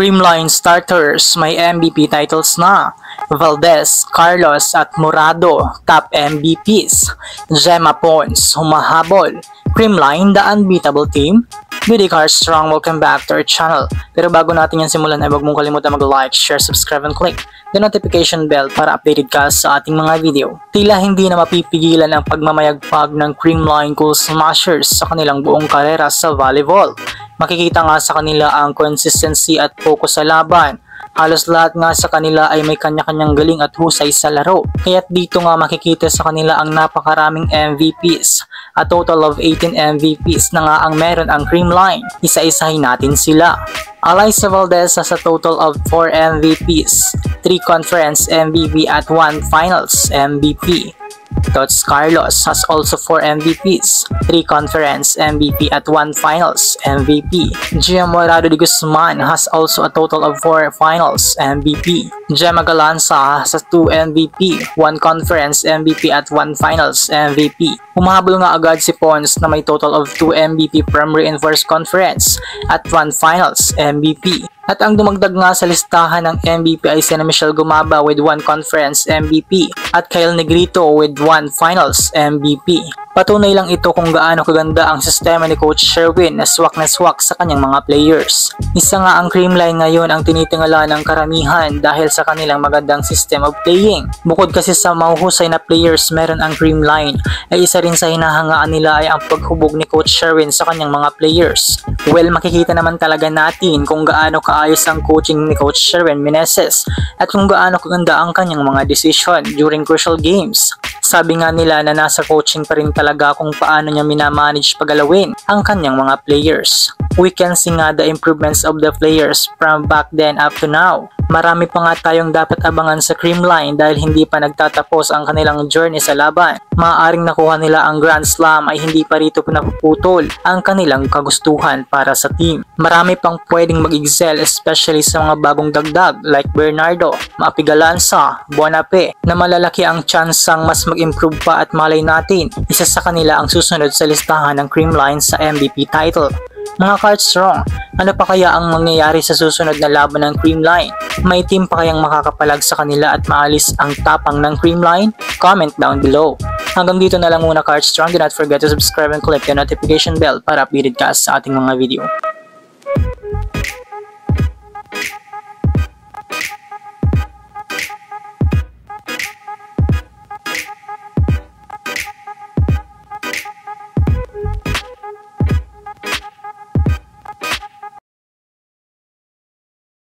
Creamline starters may MVP titles na. Valdez, Carlos at Morado, top MVPs. Gemma Pons, humahabol. Creamline, the unbeatable team. Beauty Car Strong, welcome back to our channel. Pero bago natin yan simulan ay huwag mong kalimutan mag-like, share, subscribe, and click the notification bell para updated ka sa ating mga video. Tila hindi na mapipigilan ang pagmamayagpag ng Creamline Cool Smashers sa kanilang buong karera sa volleyball. Makikita nga sa kanila ang consistency at focus sa laban. Halos lahat nga sa kanila ay may kanya-kanyang galing at husay sa laro. Kaya't dito nga makikita sa kanila ang napakaraming MVPs. A total of 18 MVPs na nga ang meron ang Creamline. Isa-isahin natin sila. Alyssa Valdez has a total of 4 MVPs, 3 Conference MVP at 1 Finals MVP. Tots Carlos has also 4 MVPs, 3 Conference MVP at 1 Finals MVP. Gia Morado de Guzman has also a total of 4 Finals MVP. Gemma Galanza has 2 MVP, 1 Conference MVP at 1 Finals MVP. Humahabol nga agad si Pons na may total of 2 MVP from Reinforced Conference at 1 Finals MVP. At ang dumagdag nga sa listahan ng MVP ay si Michelle Gumaba with 1 Conference MVP at Kyle Negrito with 1 Finals MVP. Patunay lang ito kung gaano kaganda ang sistema ni Coach Sherwin na swak sa kanyang mga players. Isa nga ang Creamline ngayon ang tinitingala ng karamihan dahil sa kanilang magandang system of playing. Bukod kasi sa mahuhusay na players meron ang Creamline, ay isa rin sa hinahangaan nila ay ang paghubog ni Coach Sherwin sa kanyang mga players. Well, makikita naman talaga natin kung gaano kaayos ang coaching ni Coach Sherwin Meneses at kung gaano kaganda ang kanyang mga decision during crucial games. Sabi nga nila na nasa coaching pa rin talaga kung paano niya minamanage pagalawin ang kanyang mga players. We can see nga the improvements of the players from back then up to now. Marami pa nga tayong dapat abangan sa Creamline dahil hindi pa nagtatapos ang kanilang journey sa laban. Maaaring nakuha nila ang Grand Slam ay hindi pa rito napuputol ang kanilang kagustuhan para sa team. Marami pang pwedeng mag-excel especially sa mga bagong dagdag like Bernardo, Mapigalanza, Buonape na malalaki ang tsansang mas mag-improve pa at malay natin isa sa kanila ang susunod sa listahan ng Creamline sa MVP title. Mga Cards Strong, ano pa kaya ang mangyayari sa susunod na laban ng Creamline? May team pa kayang makakapalag sa kanila at maalis ang tapang ng Creamline? Comment down below. Hanggang dito na lang muna Cards Strong. Do not forget to subscribe and click the notification bell para updated ka sa ating mga video.